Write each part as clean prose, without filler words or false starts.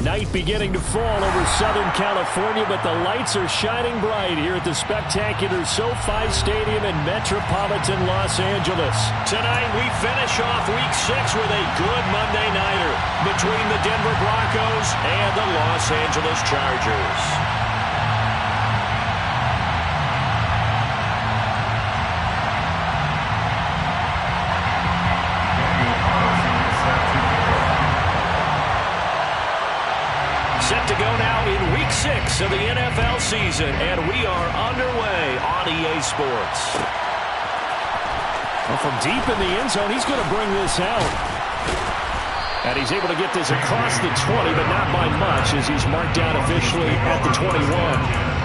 Night beginning to fall over Southern California, but the lights are shining bright here at the spectacular SoFi Stadium in metropolitan Los Angeles. Tonight, we finish off Week 6 with a good Monday nighter between the Denver Broncos and the Los Angeles Chargers. Set to go now in Week 6 of the NFL season, and we are underway on EA Sports. Well, from deep in the end zone, he's going to bring this out. And he's able to get this across the 20, but not by much, as he's marked down officially at the 21.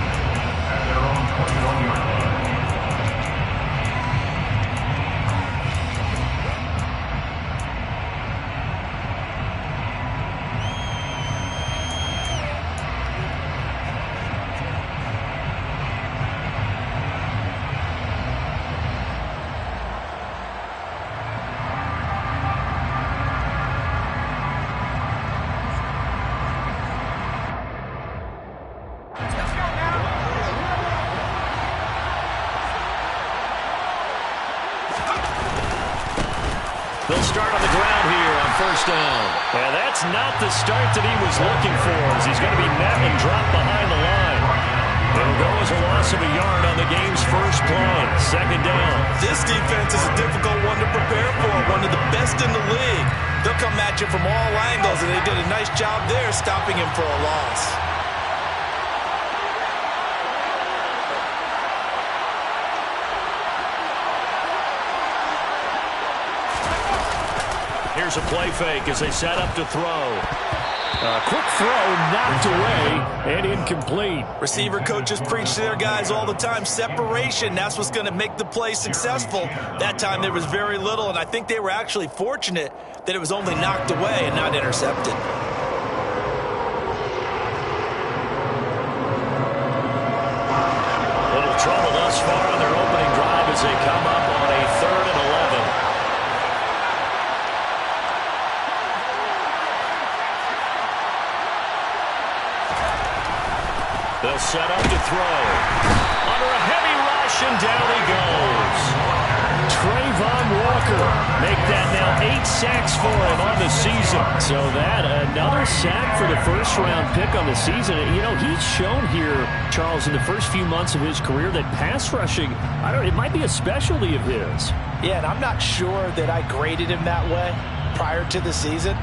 They'll start on the ground here on first down. And that's not the start that he was looking for, as he's going to be met and dropped behind the line. It'll go as a loss of a yard on the game's first play. Second down. This defense is a difficult one to prepare for, one of the best in the league. They'll come at you from all angles, and they did a nice job there stopping him for a loss. Here's a play fake as they set up to throw. A quick throw knocked away and incomplete. Receiver coaches preach to their guys all the time. Separation, that's what's going to make the play successful. That time there was very little, and I think they were actually fortunate that it was only knocked away and not intercepted. Little trouble thus far on their opening drive as they come up on a 3rd and 11. They'll set up to throw. Under a heavy rush, and down he goes. Trayvon Walker make that now 8 sacks for him on the season. So that, another sack for the first-round pick on the season. You know, he's shown here, Charles, in the first few months of his career that pass rushing, it might be a specialty of his. Yeah, and I'm not sure that I graded him that way prior to the season.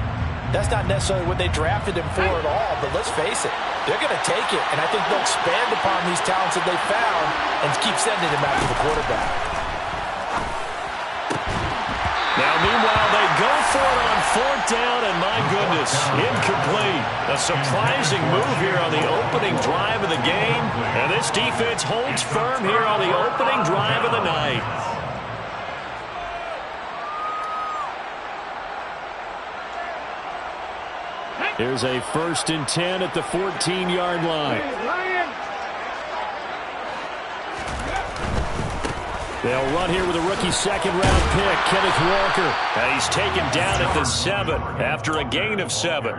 That's not necessarily what they drafted him for at all, but let's face it, they're going to take it, and I think they'll expand upon these talents that they found and keep sending him after the quarterback. Now, meanwhile, they go for it on 4th down, and my goodness, incomplete. A surprising move here on the opening drive of the game, and this defense holds firm here on the opening drive of the night. Here's a 1st and 10 at the 14-yard line. They'll run here with a rookie 2nd-round pick, Kenneth Walker. And he's taken down at the 7 after a gain of 7.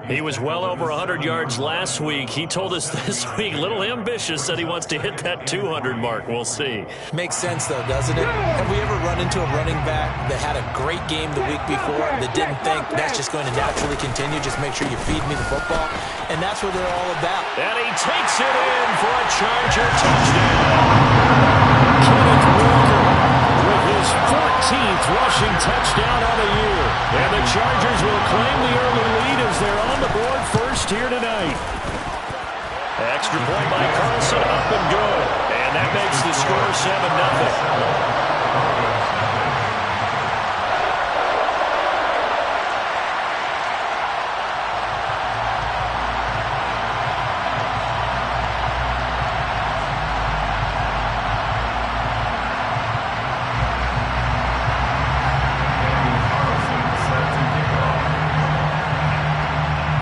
He was well over 100 yards last week. He told us this week, a little ambitious, that he wants to hit that 200 mark. We'll see. Makes sense, though, doesn't it? Have we ever run into a running back that had a great game the week before that didn't think that's just going to naturally continue? Just make sure you feed me the football. And that's what they're all about. And he takes it in for a Charger touchdown. Kenneth Walker with his 14th rushing touchdown on the year. And the Chargers will claim the early lead as they're on the board first here tonight. Extra point by Carlson, up and good. And that makes the score 7-0.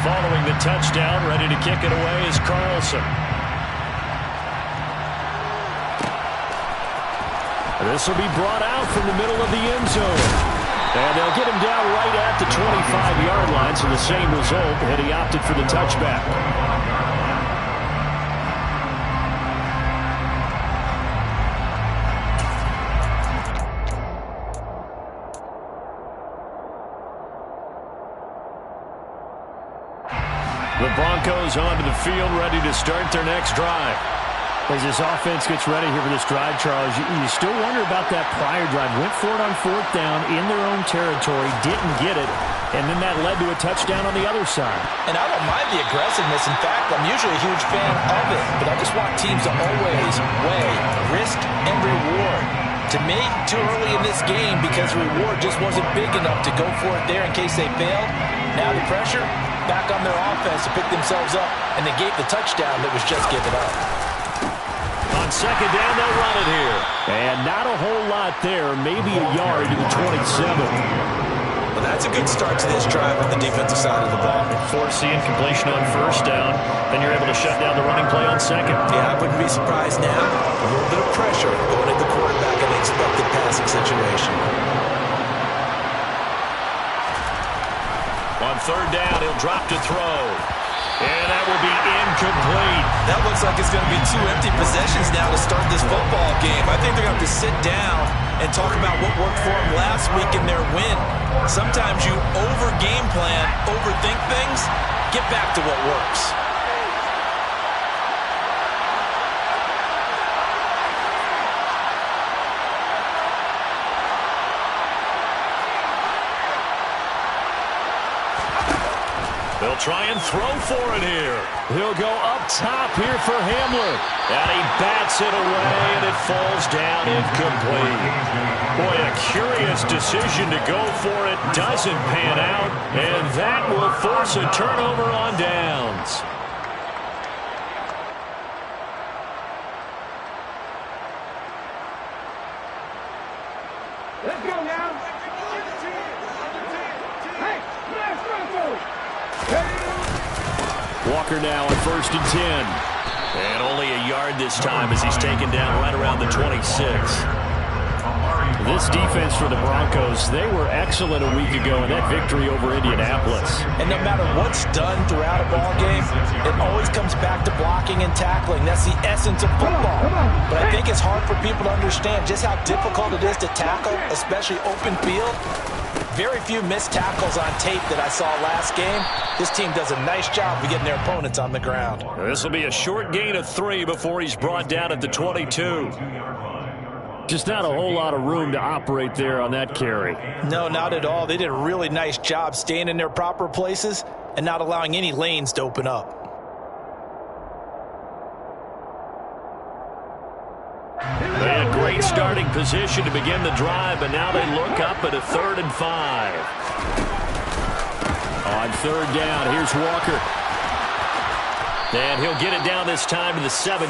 Following the touchdown, ready to kick it away is Carlson. This will be brought out from the middle of the end zone. And they'll get him down right at the 25-yard line, so the same result, and he opted for the touchback. The Broncos onto the field, ready to start their next drive. As this offense gets ready here for this drive, Charles, you still wonder about that prior drive. Went for it on 4th down in their own territory, didn't get it, and then that led to a touchdown on the other side. And I don't mind the aggressiveness. In fact, I'm usually a huge fan of it, but I just want teams to always weigh risk and reward. To me, too early in this game because the reward just wasn't big enough to go for it there in case they failed. Now the pressure back on their offense to pick themselves up, and they gave the touchdown that was just given up. On 2nd down, they'll run it here. And not a whole lot there, maybe a yard to the 27. Well, that's a good start to this drive on the defensive side of the ball. Forcing completion on 1st down, then you're able to shut down the running play on 2nd. Yeah, I wouldn't be surprised now. A little bit of pressure going at the quarterback in the expected passing situation. On 3rd down, he'll drop to throw. And that will be incomplete. That looks like it's going to be 2 empty possessions now to start this football game. I think they're going to have to sit down and talk about what worked for them last week in their win. Sometimes you over-game plan, overthink things, get back to what works. They'll try and throw for it here. He'll go up top here for Hamler. And he bats it away, and it falls down incomplete. Boy, a curious decision to go for it. Doesn't pan out, and that will force a turnover on downs. Let's go now. Walker now on 1st and 10. And only a yard this time as he's taken down right around the 26. This defense for the Broncos, they were excellent a week ago in that victory over Indianapolis. And no matter what's done throughout a ball game, it always comes back to blocking and tackling. That's the essence of football. But I think it's hard for people to understand just how difficult it is to tackle, especially open field. Very few missed tackles on tape that I saw last game. This team does a nice job of getting their opponents on the ground. This will be a short gain of 3 before he's brought down at the 22. Just not a whole lot of room to operate there on that carry. No, not at all. They did a really nice job staying in their proper places and not allowing any lanes to open up. They had great starting position to begin the drive, but now they look up at a 3rd and 5. On 3rd down, here's Walker. And he'll get it down this time to the 17.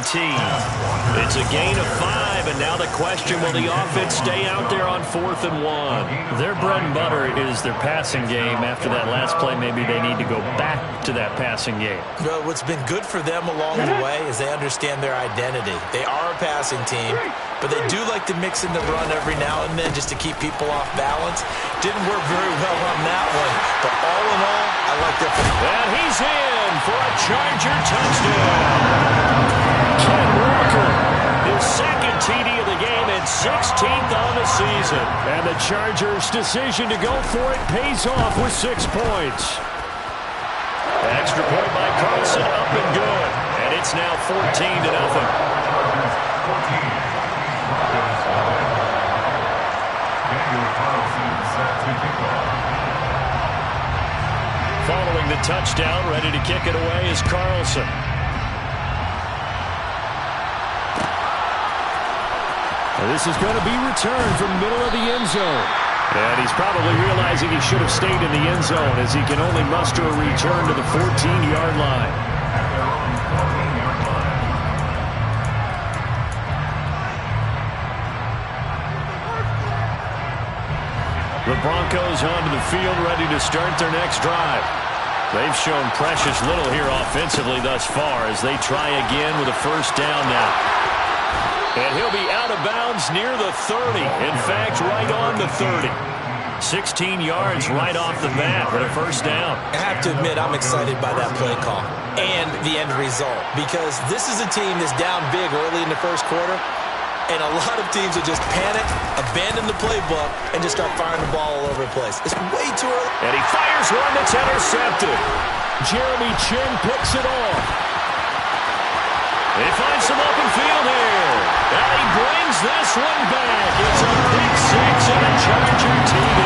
It's a gain of 5, and now the question, will the offense stay out there on 4th and 1? Their bread and butter is their passing game. After that last play, maybe they need to go back to that passing game. Well, what's been good for them along the way is they understand their identity. They are a passing team, but they do like to mix in the run every now and then just to keep people off balance. Didn't work very well on that one, but all in all, I like their play. And he's in for a Charger touchdown. Ken Walker, his 2nd TD of the game and 16th on the season. And the Chargers' decision to go for it pays off with 6 points. Extra point by Carlson, up and good. And it's now 14-0. Following the touchdown, ready to kick it away is Carlson. And this is going to be returned from the middle of the end zone. And he's probably realizing he should have stayed in the end zone as he can only muster a return to the 14-yard line. The Broncos onto the field ready to start their next drive. They've shown precious little here offensively thus far as they try again with a 1st down now. And he'll be out of bounds near the 30. In fact, right on the 30. 16 yards right off the bat with a first down. I have to admit, I'm excited by that play call and the end result, because this is a team that's down big early in the first quarter, and a lot of teams will just panic, abandon the playbook, and just start firing the ball all over the place. It's way too early. And he fires one that's intercepted. Jeremy Chin picks it off. He finds some open field here. And he brings this one back. It's a pick six and a Charger TD.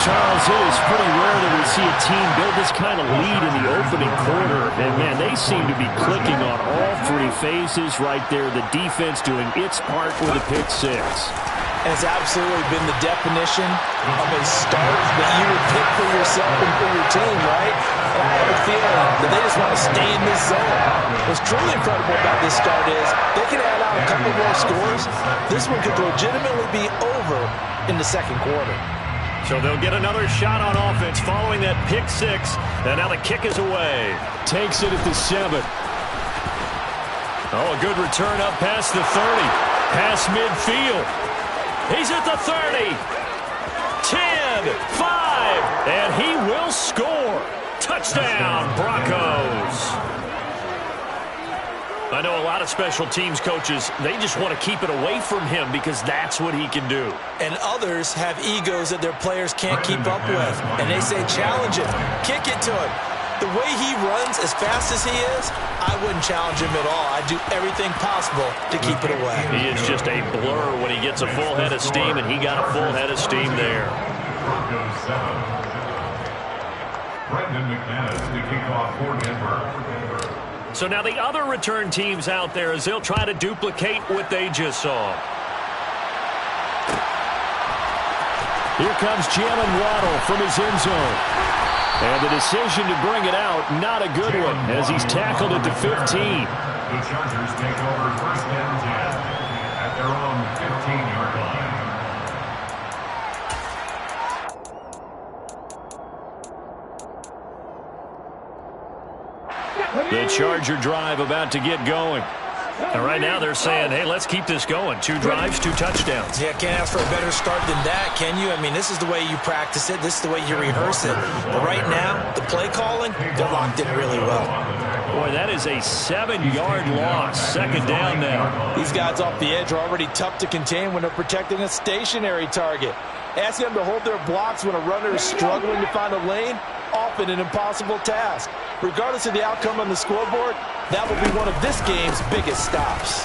Charles, it is pretty rare that we see a team build this kind of lead in the opening quarter. And, man, they seem to be clicking on all three phases right there. The defense doing its part with a pick six. And it's absolutely been the definition of a start that you would pick for yourself and for your team, right? And I have a feeling that they just want to stay in this zone. What's truly incredible about this start is they can add on a couple more scores. This one could legitimately be over in the second quarter. So they'll get another shot on offense following that pick six. And now the kick is away. Takes it at the 7. Oh, a good return up past the 30. Past midfield. He's at the 30. 10, 5, and he will score. Touchdown, Broncos. I know a lot of special teams coaches, they just want to keep it away from him because that's what he can do. And others have egos that their players can't keep up with. And they say, challenge him, kick it to him. The way he runs as fast as he is, I wouldn't challenge him at all. I'd do everything possible to keep it away. He is just a blur when he gets a full head of steam, and he got a full head of steam there. Brendan McManus, the kickoff for Denver. So now the other return teams out there as they'll try to duplicate what they just saw. Here comes Jalen Waddle from his end zone. And the decision to bring it out, not a good one, as he's tackled at the 15. The Chargers take over first and 10 at their own 15-yard line. The Charger drive about to get going. And right now they're saying, hey, let's keep this going. 2 drives, 2 touchdowns. Yeah, can't ask for a better start than that, can you? I mean, this is the way you practice it. This is the way you rehearse it. But right now, the play calling, they're locked in really well. Boy, that is a 7-yard loss. Second down now. These guys off the edge are already tough to contain when they're protecting a stationary target. Ask them to hold their blocks when a runner is struggling to find a lane, often an impossible task. Regardless of the outcome on the scoreboard, that will be one of this game's biggest stops.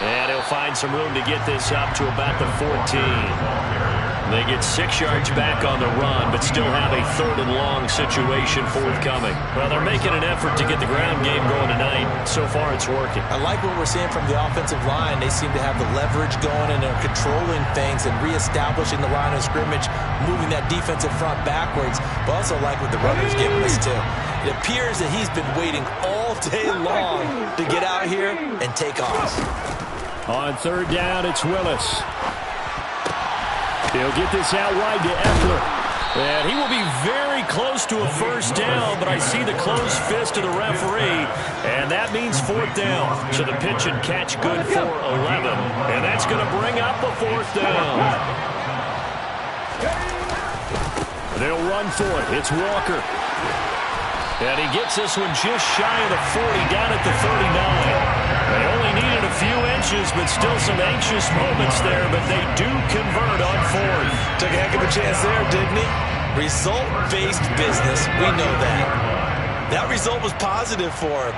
And he'll find some room to get this up to about the 14. They get 6 yards back on the run, but still have a 3rd and long situation forthcoming. Well, they're making an effort to get the ground game going tonight. So far, it's working. I like what we're seeing from the offensive line. They seem to have the leverage going, and they're controlling things and reestablishing the line of scrimmage, moving that defensive front backwards. But also like what the runner's giving us, too. It appears that he's been waiting all day long to get out here and take off. On 3rd down, it's Willis. He'll get this out wide to Eckler. And he will be very close to a first down, but I see the closed fist of the referee, and that means 4th down. So the pitch and catch good for 11, and that's going to bring up a 4th down. They'll run for it. It's Walker. And he gets this one just shy of the 40, down at the 39. They only needed a few inches, but still some anxious moments there, but they do convert on 4th. Took a heck of a chance there, didn't he? Result-based business, we know that. That result was positive for him.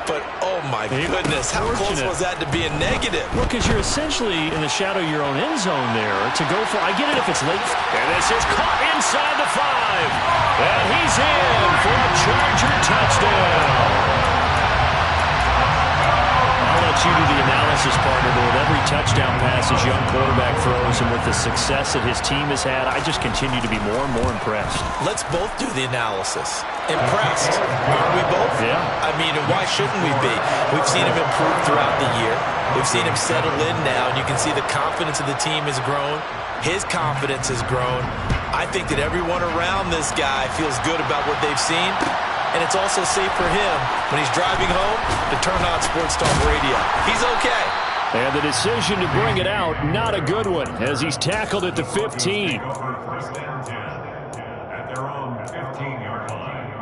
But, oh my goodness, how close was that to being negative? Well, because you're essentially in the shadow of your own end zone there to go for. I get it if it's late. And this is caught inside the 5. And he's in for a Charger touchdown. I'll let you do the analysis part of it. With every touchdown pass his young quarterback throws, and with the success that his team has had, I just continue to be more and more impressed. Let's both do the analysis. Impressed, aren't we both? Yeah. I mean, why shouldn't we be? We've seen him improve throughout the year. We've seen him settle in now, and you can see the confidence of the team has grown. His confidence has grown. I think that everyone around this guy feels good about what they've seen, and it's also safe for him when he's driving home to turn on Sports Talk Radio. He's okay. And the decision to bring it out, not a good one, as he's tackled at the 15. First and 10 at their own 15-yard line.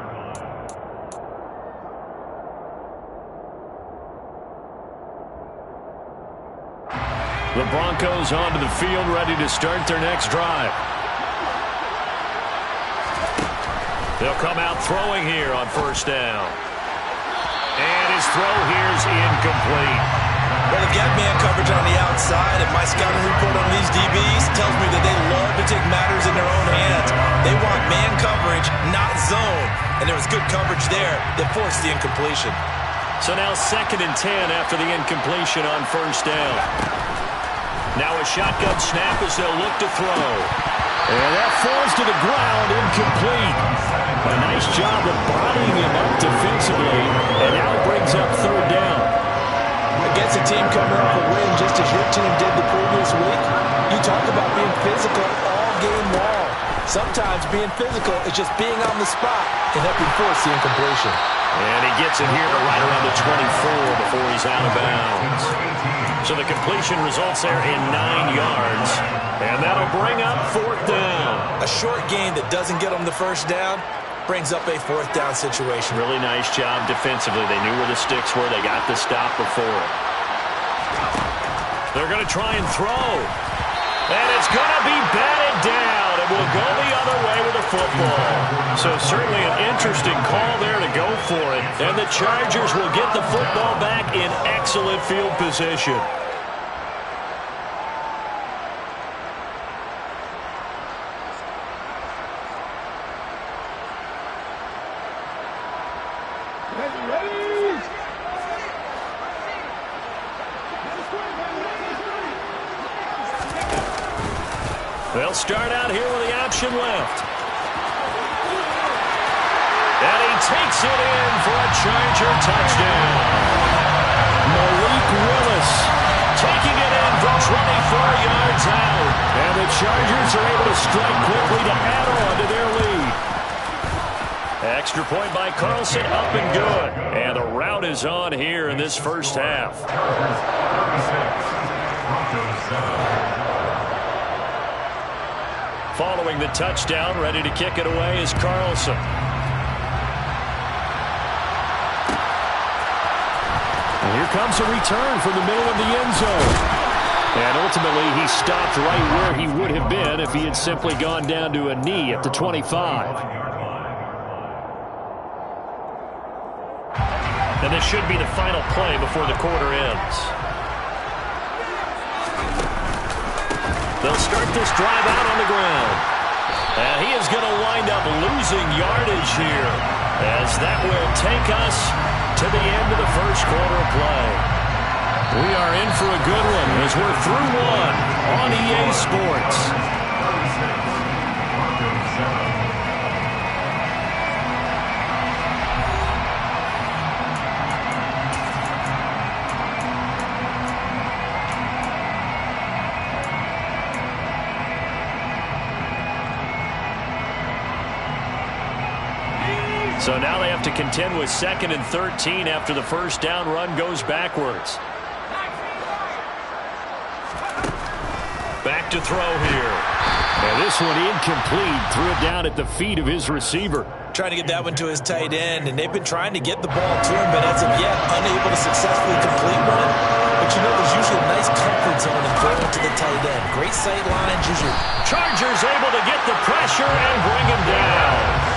The Broncos onto the field, ready to start their next drive. They'll come out throwing here on first down. And his throw here is incomplete. Well, they've got man coverage on the outside, and my scouting report on these DBs tells me that they love to take matters in their own hands. They want man coverage, not zone. And there was good coverage there that forced the incompletion. So now 2nd and 10 after the incompletion on first down. Now a shotgun snap as they'll look to throw. And that falls to the ground, incomplete. A nice job of bodying him up defensively, and now brings up 3rd down. Against a team coming off a win just as your team did the previous week, you talk about being physical all game long. Sometimes being physical is just being on the spot and helping force the incompletion. And he gets it here to right around the 24 before he's out of bounds. So the completion results there in 9 yards. And that'll bring up 4th down. A short gain that doesn't get them the first down brings up a 4th down situation. Really nice job defensively. They knew where the sticks were. They got the stop before it. They're going to try and throw. And it's going to be batted down. It will go the other way with the football. So certainly an interesting call there to go for it. And the Chargers will get the football back in excellent field position. They'll start out here with the option left. And he takes it in for a Charger touchdown. Malik Willis taking it in from 24 yards out. And the Chargers are able to strike quickly to add on to their lead. Extra point by Carlson, up and good. And the route is on here in this first half. Following the touchdown, ready to kick it away is Carlson. And here comes a return from the middle of the end zone. And ultimately, he stopped right where he would have been if he had simply gone down to a knee at the 25. And this should be the final play before the quarter ends. They'll start this drive out on the ground. And he is going to wind up losing yardage here, as that will take us to the end of the first quarter of play. We are in for a good one as we're through one on EA Sports. So now they have to contend with 2nd and 13 after the first down run goes backwards. Back to throw here. And this one incomplete. Threw it down at the feet of his receiver. Trying to get that one to his tight end, and they've been trying to get the ball to him, but as of yet, unable to successfully complete one. But you know, there's usually a nice comfort zone in throwing to the tight end. Great sight lines, usually. Chargers able to get the pressure and bring him down.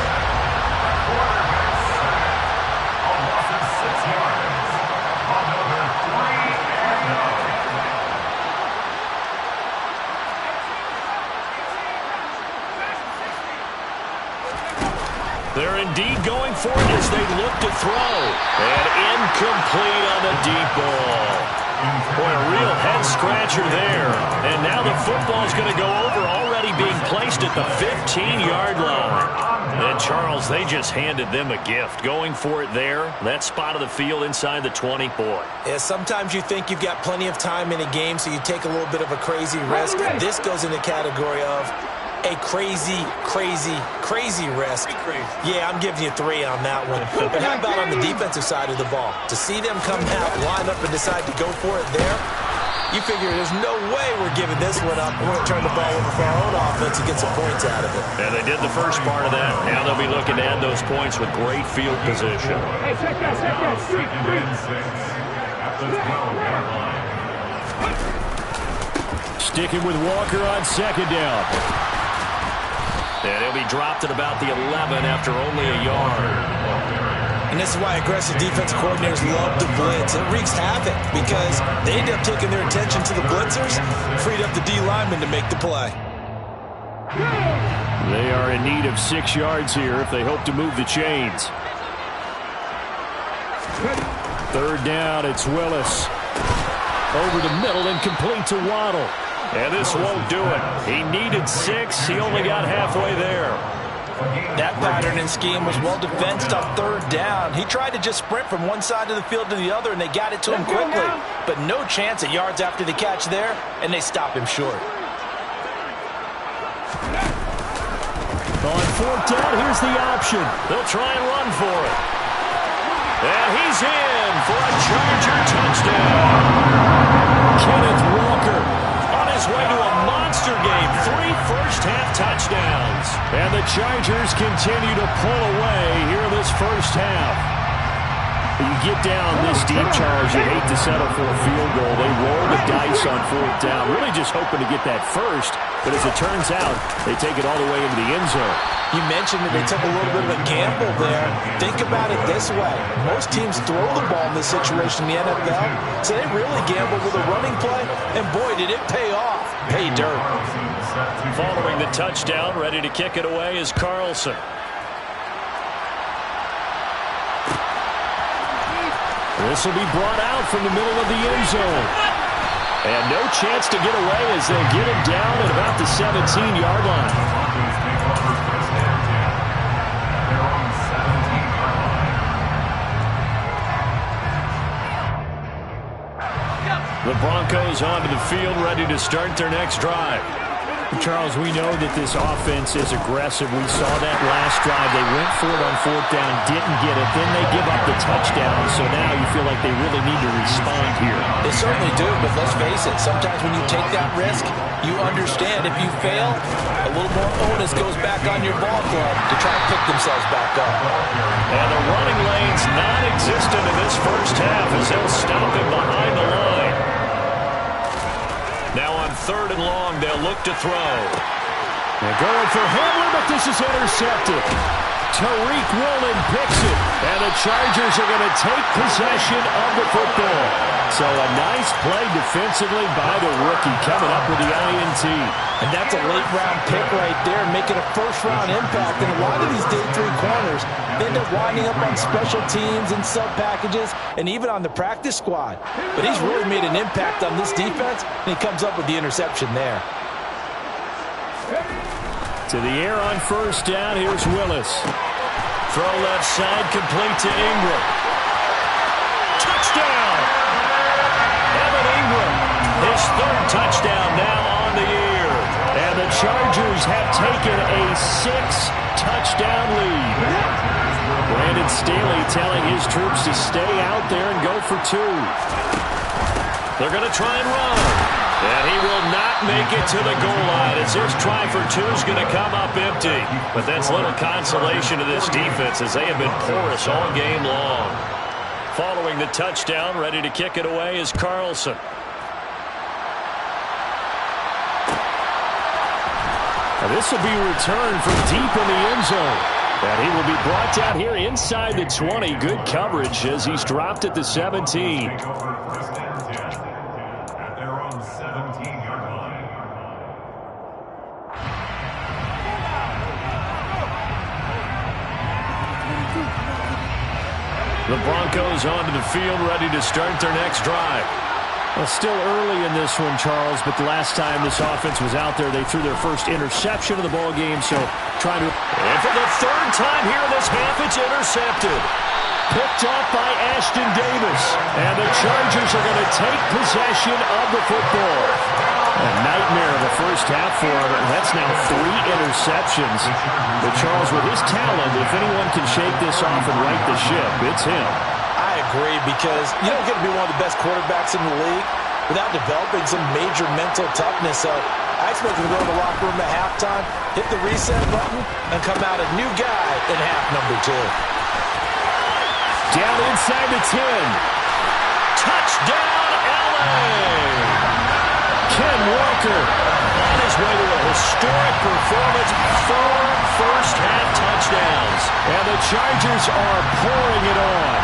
They're indeed going for it as they look to throw. And incomplete on the deep ball. Boy, a real head-scratcher there. And now the football's going to go over, already being placed at the 15-yard line. And, Charles, they just handed them a gift. Going for it there, that spot of the field inside the 20, boy. Yeah, sometimes you think you've got plenty of time in a game, so you take a little bit of a crazy risk. This goes in the category of a crazy, crazy, crazy risk. Yeah, I'm giving you 3 on that one. But how about on the defensive side of the ball? To see them come out, line up, and decide to go for it there, You figure there's no way we're giving this one up. We're going to turn the ball over for our own offense and get some points out of it. And they did the first part of that. Now they'll be looking to add those points with great field position. Hey, check that. Second and 6 at the 12-yard line. Sticking with Walker on second down. And he'll be dropped at about the 11 after only a yard. And this is why aggressive defense coordinators love to blitz. It wreaks havoc because they end up taking their attention to the blitzers, freed up the D lineman to make the play. They are in need of 6 yards here if they hope to move the chains. Third down, it's Willis. Over the middle and complete to Waddle. And this won't do it. He needed 6. He only got halfway there. That pattern and scheme was well defensed on third down. He tried to just sprint from one side of the field to the other, and they got it to him quickly. But no chance at yards after the catch there, and they stop him short. On fourth down, here's the option. They'll try and run for it. And he's in for a Charger touchdown. Kenneth Walker on his way to a monster game. 3 first-half touchdowns. And the Chargers continue to pull away here in this first half. You get down this deep, Charles, you hate to settle for a field goal. They roll the dice on fourth down, really just hoping to get that first. But as it turns out, they take it all the way into the end zone. You mentioned that they took a little bit of a gamble there. Think about it this way. Most teams throw the ball in this situation in the NFL, so they really gamble with a running play, and boy, did it pay off. Pay dirt. Following the touchdown, ready to kick it away is Carlson. This will be brought out from the middle of the end zone. And no chance to get away as they'll get him down at about the 17-yard line. The Broncos onto the field, ready to start their next drive. Charles, we know that this offense is aggressive. We saw that last drive. They went for it on fourth down, didn't get it. Then they give up the touchdown. So now you feel like they really need to respond here. They certainly do, but let's face it. Sometimes when you take that risk, you understand if you fail, a little more onus goes back on your ball club to try to pick themselves back up. And the running lane's non-existent in this first half as they'll stop him behind the line. Now on third and long, they'll look to throw. They're going for Hamlin, but this is intercepted. Tariq Woolen picks it, and the Chargers are going to take possession of the football. So a nice play defensively by the rookie coming up with the INT. And that's a late-round pick right there, making a first-round impact. And a lot of these day 3 corners end up winding up on special teams and sub-packages and even on the practice squad. But he's really made an impact on this defense, and he comes up with the interception there. To the air on first down, here's Willis. Throw left side, complete to Ingram. Touchdown! Evan Ingram, his 3rd touchdown now on the year. And the Chargers have taken a 6-touchdown lead. Brandon Staley telling his troops to stay out there and go for 2. They're going to try and run. And he will not make it to the goal line as this try for 2 is going to come up empty. But that's little consolation to this defense as they have been porous all game long. Following the touchdown, ready to kick it away is Carlson. Now this will be returned from deep in the end zone. And he will be brought down here inside the 20. Good coverage as he's dropped at the 17. The Broncos onto the field, ready to start their next drive. Well, still early in this one, Charles, but the last time this offense was out there, they threw their first interception of the ball game, so trying to... And for the 3rd time here in this half, it's intercepted. Picked off by Ashton Davis. And the Chargers are going to take possession of the football. A nightmare of the first half for him. That's now 3 interceptions. But Charles, with his talent, if anyone can shake this off and right the ship, it's him. I agree, because you don't get to be one of the best quarterbacks in the league without developing some major mental toughness. So I expect him to go to the locker room at halftime, hit the reset button, and come out a new guy in half number 2. Down inside the 10. Touchdown, LA! Ken Walker on his way to a historic performance. 4 first-half touchdowns. And the Chargers are pouring it on.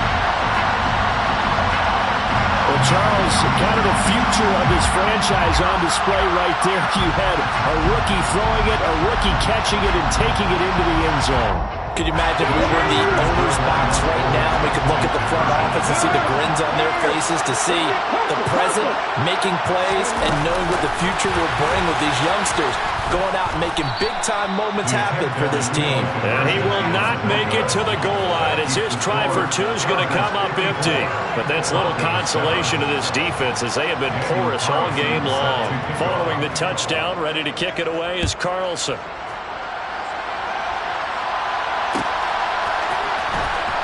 Well, Charles, kind of the future of this franchise on display right there. You had a rookie throwing it, a rookie catching it, and taking it into the end zone. Could you imagine if we were in the owner's box right now? We could look at the front office and see the grins on their faces, to see the present making plays and knowing what the future will bring with these youngsters going out and making big-time moments happen for this team. And he will not make it to the goal line as his try for 2 is going to come up empty. But that's little consolation to this defense as they have been porous all game long. Following the touchdown, ready to kick it away is Carlson.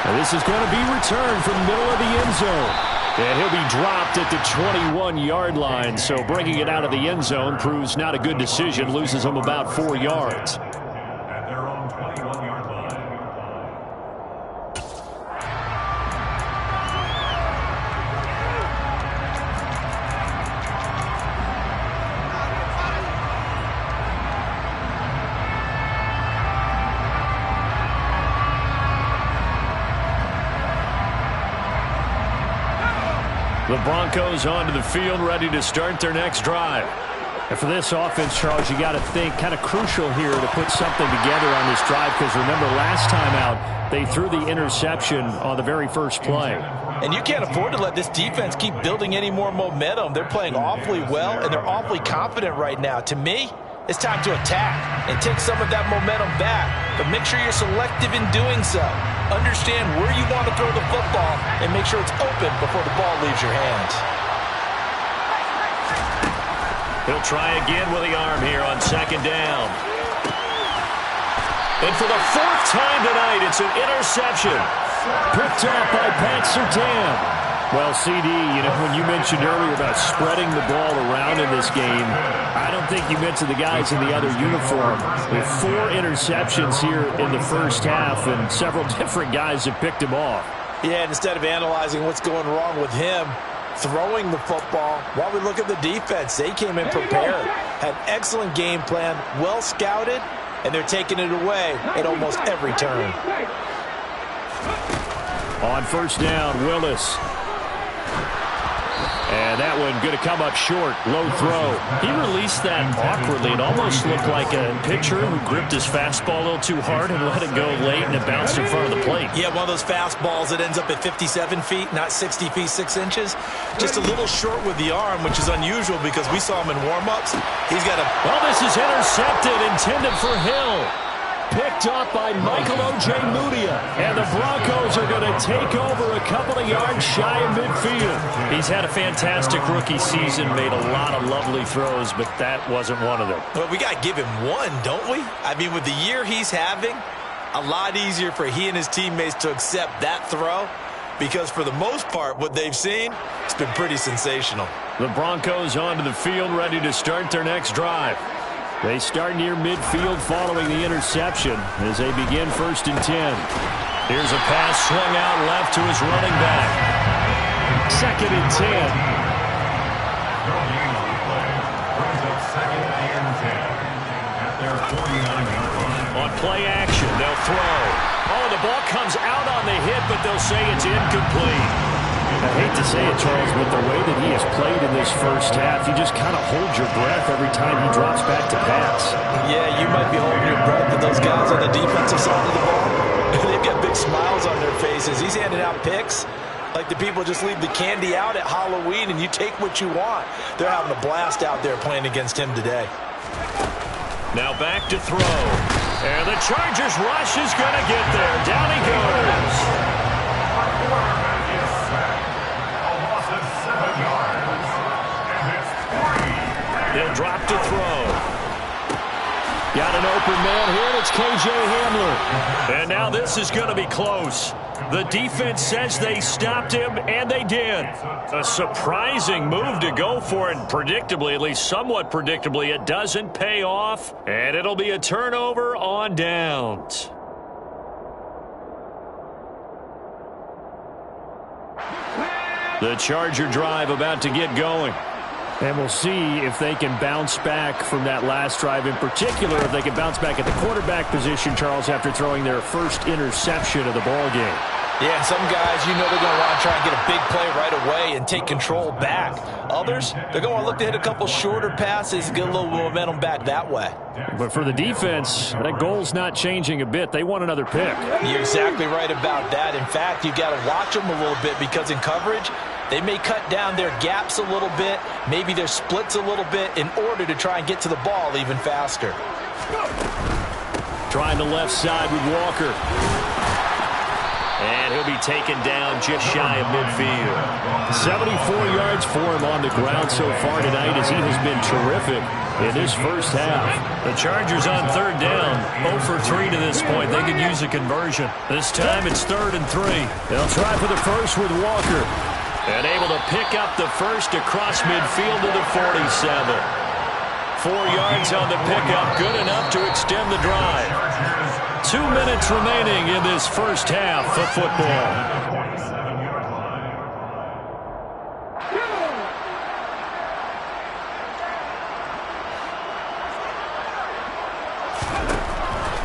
And this is going to be returned from the middle of the end zone. And he'll be dropped at the 21-yard line. So bringing it out of the end zone proves not a good decision. Loses him about 4 yards. At their own 21-yard line. The Broncos onto the field, ready to start their next drive. And for this offense, Charles, you got to think kind of crucial here to put something together on this drive, because remember last time out, they threw the interception on the very first play. And you can't afford to let this defense keep building any more momentum. They're playing awfully well, and they're awfully confident right now. To me, it's time to attack and take some of that momentum back. But make sure you're selective in doing so. Understand where you want to throw the football and make sure it's open before the ball leaves your hands. He'll try again with the arm here on second down. And for the 4th time tonight, it's an interception. Picked off by Pat Surtain. Well, CD, you know, when you mentioned earlier about spreading the ball around in this game, I don't think you mentioned the guys in the other uniform. With 4 interceptions here in the first half, and several different guys have picked him off. Yeah, and instead of analyzing what's going wrong with him, throwing the football, while we look at the defense, they came in prepared, had excellent game plan, well scouted, and they're taking it away at almost every turn. On first down, Willis. And that one going to come up short. Low throw. He released that awkwardly. It almost looked like a pitcher who gripped his fastball a little too hard and let it go late, and it bounced in front of the plate. Yeah, one of those fastballs that ends up at 57 feet, not 60 feet, 6 inches. Just a little short with the arm, which is unusual because we saw him in warm-ups. He's got a... Well, this is intercepted, intended for Hill. Picked up by Michael O.J. Mudia. And the Broncos are going to take over a couple of yards shy of midfield. He's had a fantastic rookie season, made a lot of lovely throws, but that wasn't one of them. Well, we got to give him one, don't we? I mean, with the year he's having, a lot easier for he and his teammates to accept that throw, because for the most part, what they've seen, it's been pretty sensational. The Broncos onto the field, ready to start their next drive. They start near midfield following the interception as they begin 1st and 10. Here's a pass swung out left to his running back. 2nd and 10. On play action, they'll throw. Oh, the ball comes out on the hit, but they'll say it's incomplete. I hate to say it, Charles, but the way that he has played in this first half, you just kind of hold your breath every time he drops back to pass. Yeah, you might be holding your breath, but those guys on the defensive side of the ball, they've got big smiles on their faces. He's handing out picks like the people just leave the candy out at Halloween and you take what you want. They're having a blast out there playing against him today. Now back to throw. And the Chargers rush is going to get there. Down he goes. They'll drop to throw. Got an open man here, and it's K.J. Hamler. And now this is going to be close. The defense says they stopped him, and they did. A surprising move to go for it. Predictably, at least somewhat predictably, it doesn't pay off, and it'll be a turnover on downs. The Charger drive about to get going. And we'll see if they can bounce back from that last drive, in particular if they can bounce back at the quarterback position, Charles, after throwing their first interception of the ball game. Yeah, and some guys, you know they're going to want to try and get a big play right away and take control back. Others, they're going to look to hit a couple shorter passes, get a little momentum back that way. But for the defense, that goal's not changing a bit. They want another pick. You're exactly right about that. In fact, you've got to watch them a little bit because in coverage, they may cut down their gaps a little bit, maybe their splits a little bit in order to try and get to the ball even faster. Trying the left side with Walker. And he'll be taken down just shy of midfield. 74 yards for him on the ground so far tonight as he has been terrific in this first half. The Chargers on third down. 0 for 3 to this point. They could use a conversion. This time it's 3rd and 3. They'll try for the first with Walker. And able to pick up the first across midfield to the 47. 4 yards on the pickup. Good enough to extend the drive. 2 minutes remaining in this first half of football.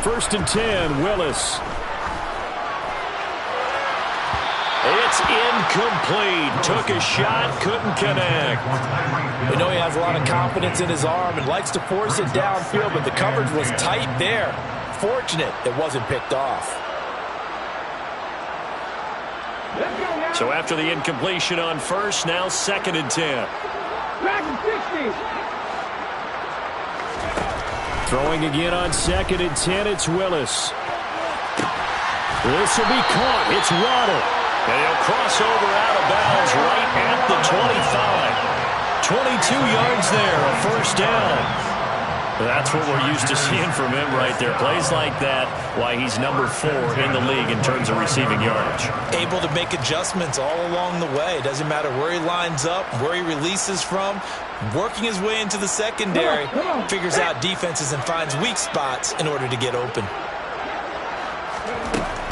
First and 10, Willis. It's incomplete. Took a shot, couldn't connect. We know he has a lot of confidence in his arm and likes to force it downfield, but the coverage was tight there. Fortunate it wasn't picked off. So after the incompletion on first, now 2nd and 10. Throwing again on 2nd and 10, it's Willis. This will be caught. It's Waddle. And he'll cross over out of bounds right at the 25. 22 yards there, a first down. That's what we're used to seeing from him right there. Plays like that, why he's number 4 in the league in terms of receiving yardage. Able to make adjustments all along the way. Doesn't matter where he lines up, where he releases from. Working his way into the secondary, figures out defenses and finds weak spots in order to get open.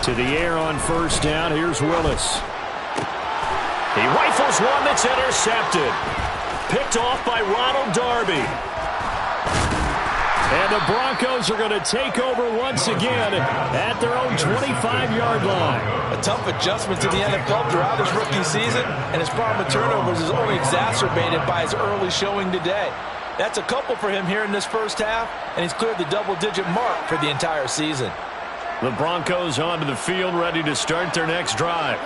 To the air on first down, here's Willis. He rifles one that's intercepted. Picked off by Ronald Darby. And the Broncos are going to take over once again at their own 25-yard line. A tough adjustment to the NFL throughout his rookie season, and his problem with turnovers is only exacerbated by his early showing today. That's a couple for him here in this first half, and he's cleared the double-digit mark for the entire season. The Broncos onto the field, ready to start their next drive.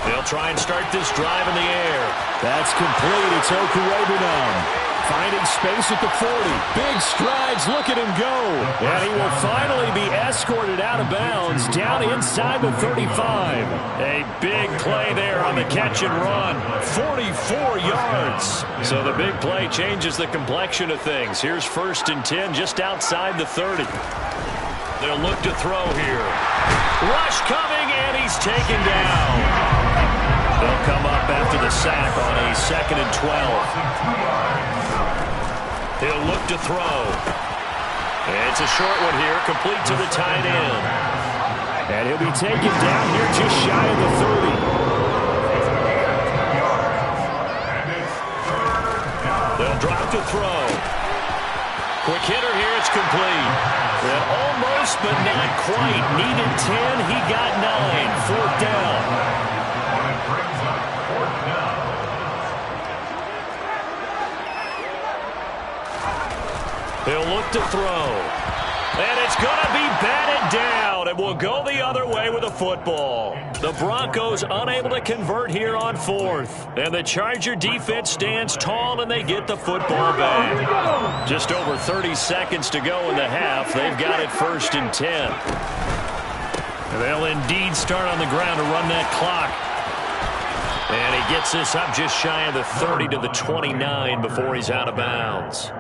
They'll try and start this drive in the air. That's complete. It's Okuwebunam. Finding space at the 40. Big strides. Look at him go. And he will finally be escorted out of bounds down inside the 35. A big play there on the catch and run. 44 yards. So the big play changes the complexion of things. Here's 1st and 10 just outside the 30. They'll look to throw here. Rush coming, and he's taken down. They'll come up after the sack on a 2nd and 12. He'll look to throw. It's a short one here, complete to the tight end. And he'll be taken down here just shy of the 30. They'll drop to throw. Quick hitter here, it's complete. And almost, but not quite. Needed 10, he got 9. 4th down. He'll look to throw. And it's going to be batted down. And will go the other way with the football. The Broncos unable to convert here on 4th. And the Charger defense stands tall, and they get the football back. Just over 30 seconds to go in the half. They've got it 1st and 10. They'll indeed start on the ground to run that clock. And he gets this up just shy of the 30 to the 29 before he's out of bounds.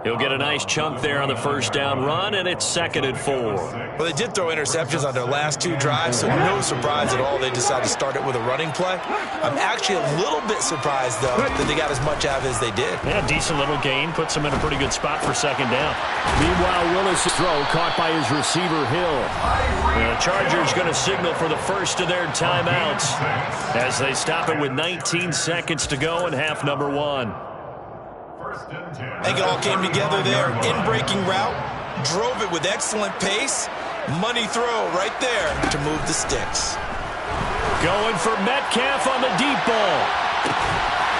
He'll get a nice chunk there on the first down run, and it's 2nd and 4. Well, they did throw interceptions on their last 2 drives, so no surprise at all they decided to start it with a running play. I'm actually a little bit surprised, though, that they got as much out of it as they did. Yeah, decent little gain. Puts them in a pretty good spot for 2nd down. Meanwhile, Willis' throw caught by his receiver, Hill. The Chargers going to signal for the first of their timeouts as they stop it with 19 seconds to go in half number 1. I think it all came together there. In-breaking route, drove it with excellent pace. Money throw right there to move the sticks. Going for Metcalf on the deep ball.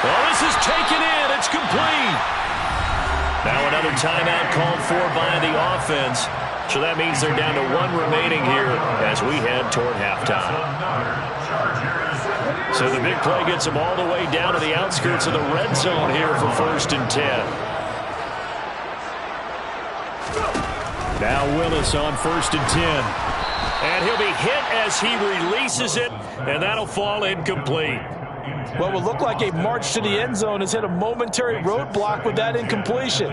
Well, this is taken in. It's complete. Now another timeout called for by the offense. So that means they're down to 1 remaining here as we head toward halftime. So the big play gets them all the way down to the outskirts of the red zone here for 1st and 10. Now Willis on 1st and 10. And he'll be hit as he releases it, and that'll fall incomplete. What will look like a march to the end zone has hit a momentary roadblock with that incompletion.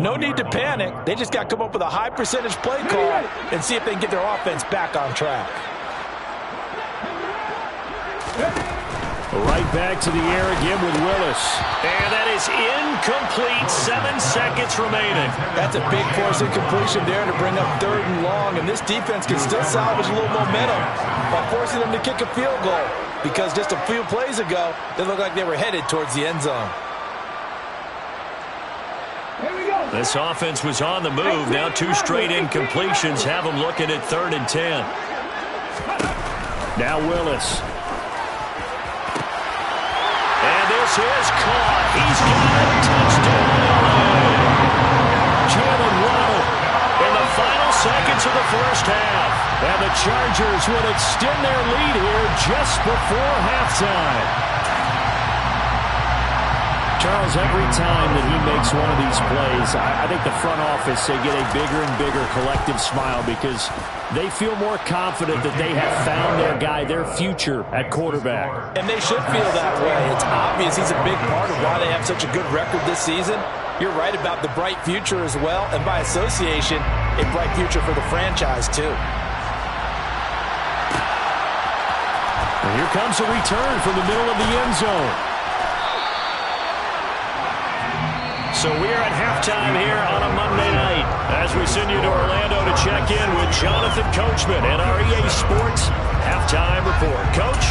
No need to panic. They just got to come up with a high percentage play call and see if they can get their offense back on track. Right back to the air again with Willis. And that is incomplete. 7 seconds remaining. That's a big force incompletion there to bring up 3rd and long, and this defense can still salvage a little momentum by forcing them to kick a field goal, because just a few plays ago, they looked like they were headed towards the end zone. This offense was on the move. Now 2 straight incompletions have them looking at 3rd and 10. Now Willis. And this is caught. He's got a touchdown. Jalen Waddle in the final seconds of the first half. And the Chargers will extend their lead here just before halftime. Charles, every time that he makes one of these plays, I think the front office, they get a bigger and bigger collective smile because they feel more confident that they have found their guy, their future at quarterback. And they should feel that way. It's obvious he's a big part of why they have such a good record this season. You're right about the bright future as well, and by association, a bright future for the franchise too. And here comes a return from the middle of the end zone. So we are at halftime here on a Monday night as we send you to Orlando to check in with Jonathan Coachman and our EA Sports Halftime Report. Coach?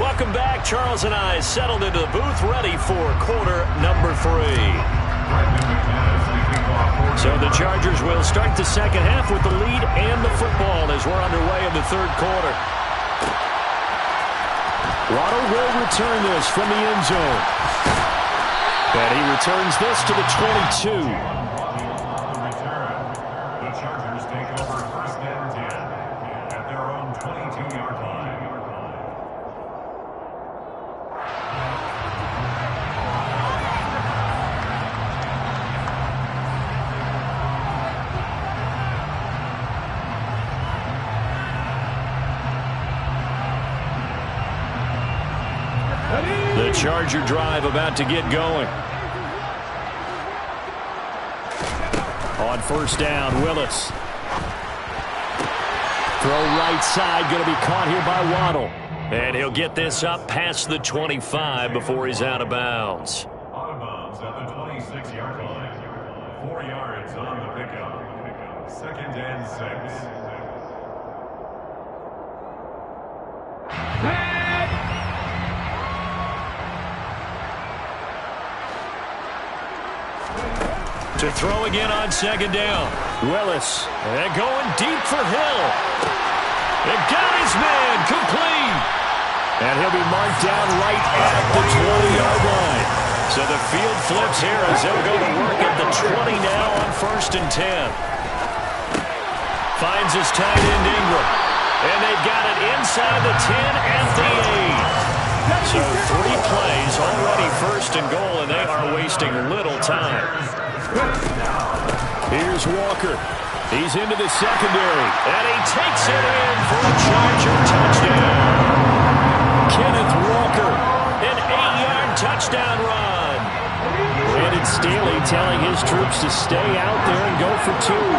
Welcome back. Charles and I settled into the booth ready for quarter number 3. So the Chargers will start the second half with the lead and the football as we're underway in the 3rd quarter. Waddle will return this from the end zone. And he returns this to the 22. The Chargers take over 1st and 10 at their own 22-yard line. The Charger drive about to get going. On 1st down, Willis. Throw right side, going to be caught here by Waddle. And he'll get this up past the 25 before he's out of bounds. Out of bounds at the 26-yard line. 4 yards on the pickup. 2nd and 6. To throw again on 2nd down. Willis. And going deep for Hill. It got his man complete. And he'll be marked down right at the 20-yard line. So the field flips here as they'll go to work at the 20 now on 1st and 10. Finds his tight end Ingram. And they've got it inside the 10 at the 8. So 3 plays already 1st and goal, and they are wasting little time. Here's Walker. He's into the secondary. And he takes it in for a Charger touchdown. Kenneth Walker. An 8-yard touchdown run. Staley telling his troops to stay out there and go for two.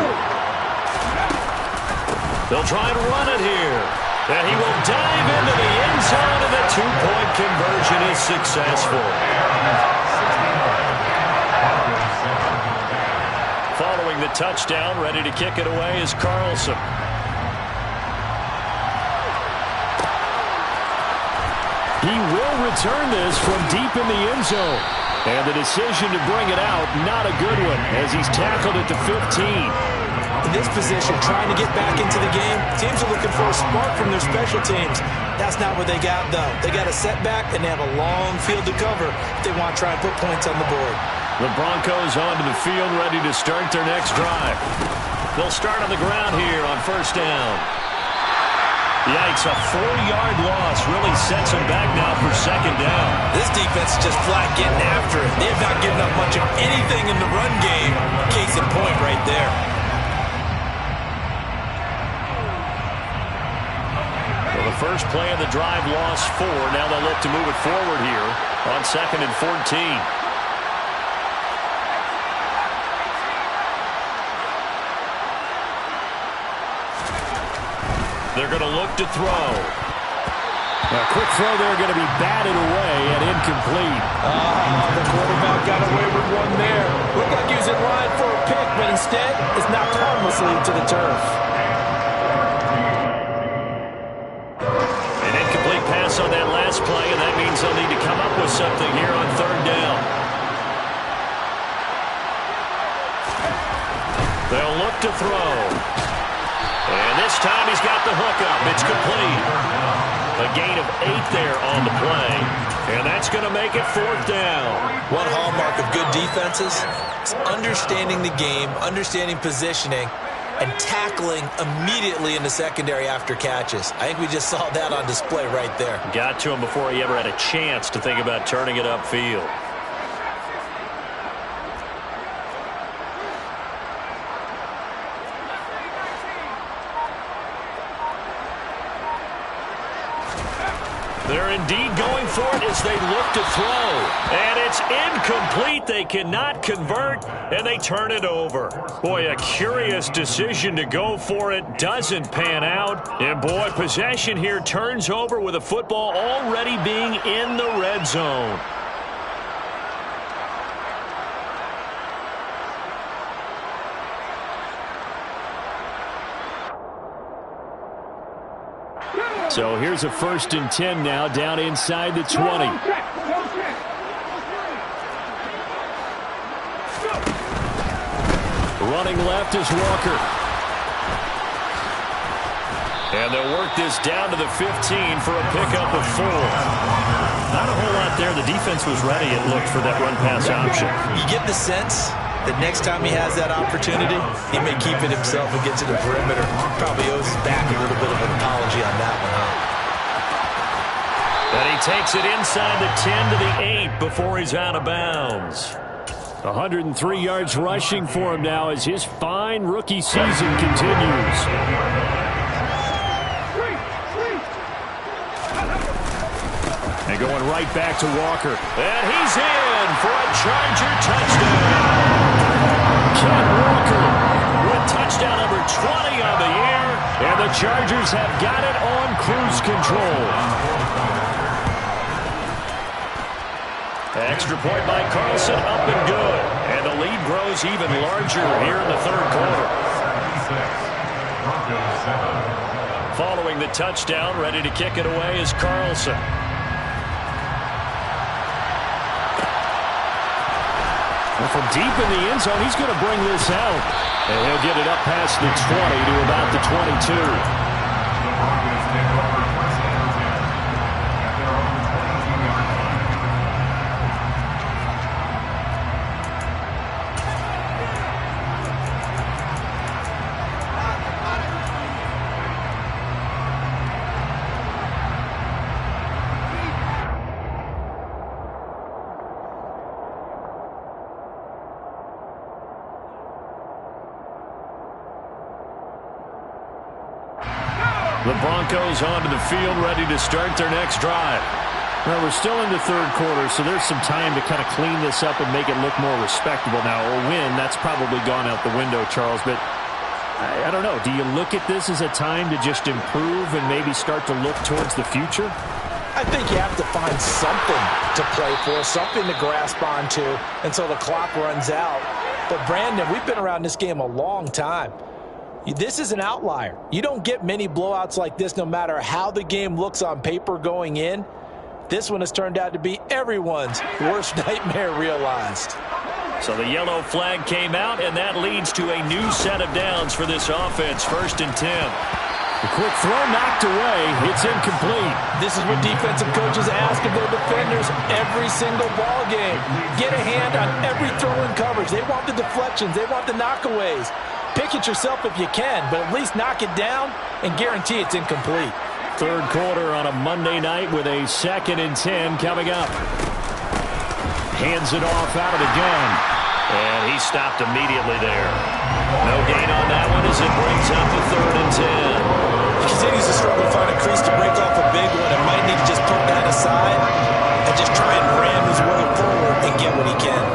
They'll try and run it here. And he will dive into the end zone, and the two-point conversion is successful. Following the touchdown, ready to kick it away is Carlson. He will return this from deep in the end zone. And the decision to bring it out, not a good one, as he's tackled at the 15. In this position, trying to get back into the game, teams are looking for a spark from their special teams. That's not what they got, though. They got a setback, and they have a long field to cover if they want to try and put points on the board. The Broncos onto the field, ready to start their next drive. They'll start on the ground here on first down. Yikes, a 4-yard loss really sets them back now for second down. This defense is just flat getting after it. They have not given up much of anything in the run game. Case in point right there. Well, the first play of the drive lost 4. Now they'll look to move it forward here on 2nd and 14. They're going to look to throw. A quick throw there going to be batted away and incomplete. The quarterback got away with one there. Looked like he was in line for a pick, but instead it's knocked harmlessly to the turf. An incomplete pass on that last play, and that means they'll need to come up with something here on third down. They'll look to throw. And this time he's got the hook up. It's complete. A gain of 8 there on the play. And that's going to make it 4th down. One hallmark of good defenses is understanding the game, understanding positioning, and tackling immediately in the secondary after catches. I think we just saw that on display right there. Got to him before he ever had a chance to think about turning it upfield. They're indeed going for it as they look to throw. And it's incomplete. They cannot convert, and they turn it over. Boy, a curious decision to go for it. Doesn't pan out. And, boy, possession here turns over with a football already being in the red zone. So here's a 1st and 10 now, down inside the 20. Running left is Walker. And they'll work this down to the 15 for a pickup of 4. Not a whole lot there. The defense was ready, it looked, for that run-pass option. You get the sense that next time he has that opportunity, he may keep it himself and get to the perimeter. Probably owes his back a little bit of an apology on that one, huh? And he takes it inside the 10 to the 8 before he's out of bounds. 103 yards rushing for him now as his fine rookie season continues. And going right back to Walker. And he's in for a Charger touchdown. Ken Walker with touchdown number 20 on the year. And the Chargers have got it on cruise control. Extra point by Carlson, up and good. And the lead grows even larger here in the third quarter. Following the touchdown, ready to kick it away is Carlson. And from deep in the end zone, he's going to bring this out. And he'll get it up past the 20 to about the 22. The Broncos onto the field, ready to start their next drive. Well, we're still in the third quarter, so there's some time to kind of clean this up and make it look more respectable. Now, a win, that's probably gone out the window, Charles, but I don't know. Do you look at this as a time to just improve and maybe start to look towards the future? I think you have to find something to play for, something to grasp onto until the clock runs out. But, Brandon, we've been around this game a long time. This is an outlier. You don't get many blowouts like this no matter how the game looks on paper going in. This one has turned out to be everyone's worst nightmare realized. So the yellow flag came out, and that leads to a new set of downs for this offense. 1st and 10. The quick throw knocked away. It's incomplete. This is what defensive coaches ask of their defenders every single ball game. Get a hand on every throw in coverage. They want the deflections. They want the knockaways. Pick it yourself if you can, but at least knock it down and guarantee it's incomplete. Third quarter on a Monday night with a 2nd and 10 coming up. Hands it off out of the gun. And he stopped immediately there. No gain on that one as it brings up the 3rd and 10. He continues to struggle to find a crease to break off a big one and might need to just put that aside and just try and ram his way forward and get what he can.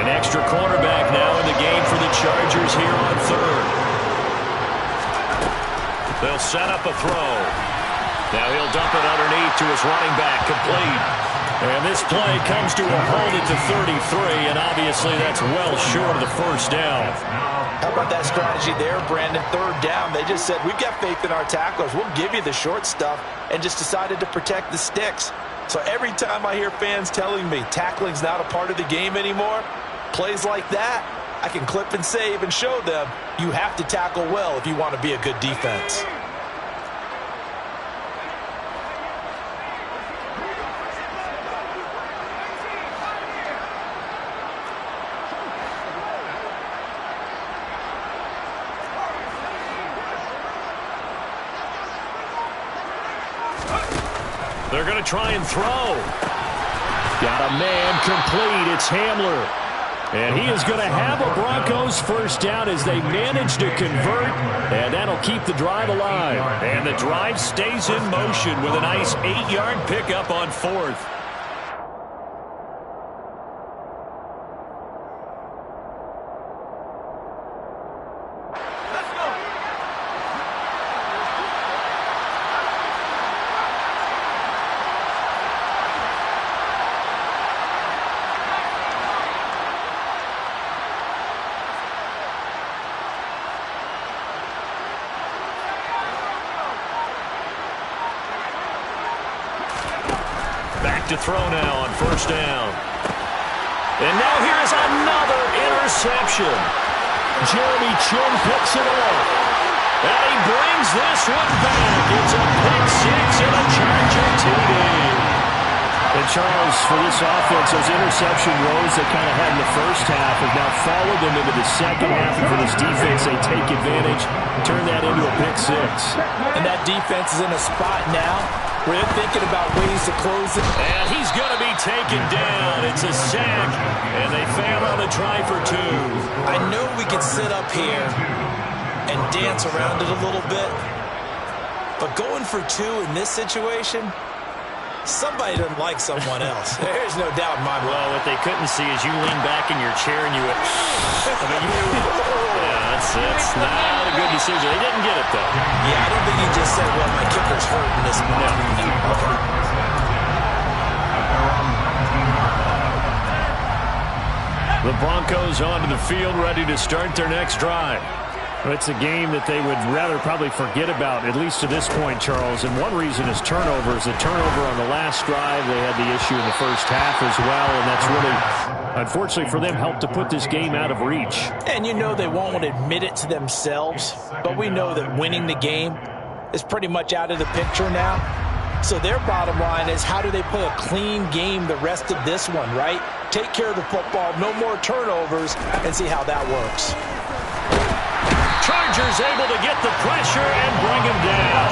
An extra cornerback now in the game for the Chargers here on 3rd. They'll set up a throw. Now he'll dump it underneath to his running back, complete. And this play comes to a halt at the 33, and obviously that's well short of the first down. How about that strategy there, Brandon? 3rd down, they just said, we've got faith in our tacklers. We'll give you the short stuff, and just decided to protect the sticks. So every time I hear fans telling me tackling's not a part of the game anymore, plays like that, I can clip and save and show them you have to tackle well if you want to be a good defense. They're going to try and throw. Got a man complete. It's Hamler. And he is going to have a Broncos first down as they manage to convert, and that'll keep the drive alive. And the drive stays in motion with a nice 8-yard pickup on 4th. To throw now on 1st down. And now here's another interception. Jeremy Chin picks it up. And he brings this one back. It's a pick 6 and a Charger TD. And Charles, for this offense, those interception woes they kind of had in the first half have now followed them into the second half. And for this defense, they take advantage, turn that into a pick 6. And that defense is in a spot now where they're thinking about ways to close it. And he's going to be taken down. It's a sack, and they fail on the try for 2. I know we could sit up here and dance around it a little bit, but going for 2 in this situation, somebody doesn't like someone else. There's no doubt in my mind. Well, what they couldn't see is you lean back in your chair and you went, that's not a good decision. They didn't get it, though. Yeah, I don't think he just said, well, my kicker's hurting this morning. No. Okay. The Broncos onto the field, ready to start their next drive. It's a game that they would rather probably forget about, at least to this point, Charles. And one reason is turnovers. The turnover on the last drive, they had the issue in the first half as well. And that's really, unfortunately for them, helped to put this game out of reach. And you know they won't admit it to themselves, but we know that winning the game is pretty much out of the picture now. So their bottom line is, how do they play a clean game the rest of this one, right? Take care of the football, no more turnovers, and see how that works. Chargers able to get the pressure and bring him down.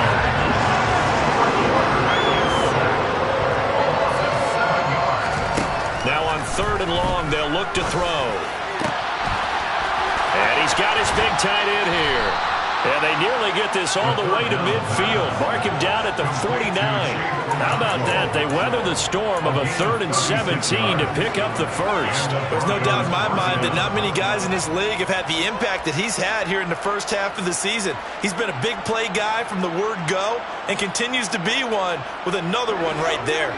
Now on 3rd and long, they'll look to throw. And he's He's got his big tight end here. And they nearly get this all the way to midfield. Mark him down at the 49. How about that? They weather the storm of a 3rd and 17 to pick up the first. There's no doubt in my mind that not many guys in this league have had the impact that he's had here in the first half of the season. He's been a big play guy from the word go and continues to be one with another one right there.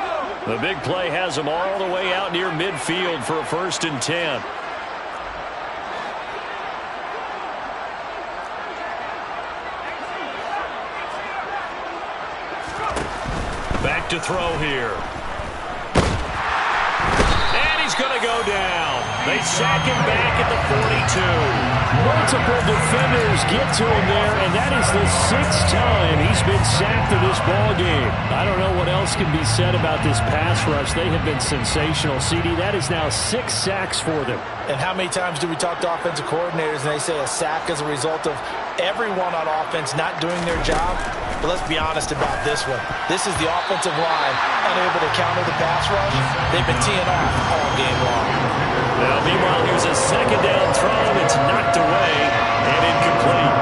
The big play has him all the way out near midfield for a 1st and 10. Back to throw here. And he's going to go down. They sack him back at the 42. Multiple defenders get to him there, and that is the 6th time he's been sacked in this ball game. I don't know what else can be said about this pass rush. They have been sensational. CD, that is now 6 sacks for them. And how many times do we talk to offensive coordinators and they say a sack is a result of everyone on offense not doing their job? But let's be honest about this one. This is the offensive line unable to counter the pass rush. They've been teeing off all game long. Now, meanwhile, here's a 2nd down throw. It's knocked away and incomplete.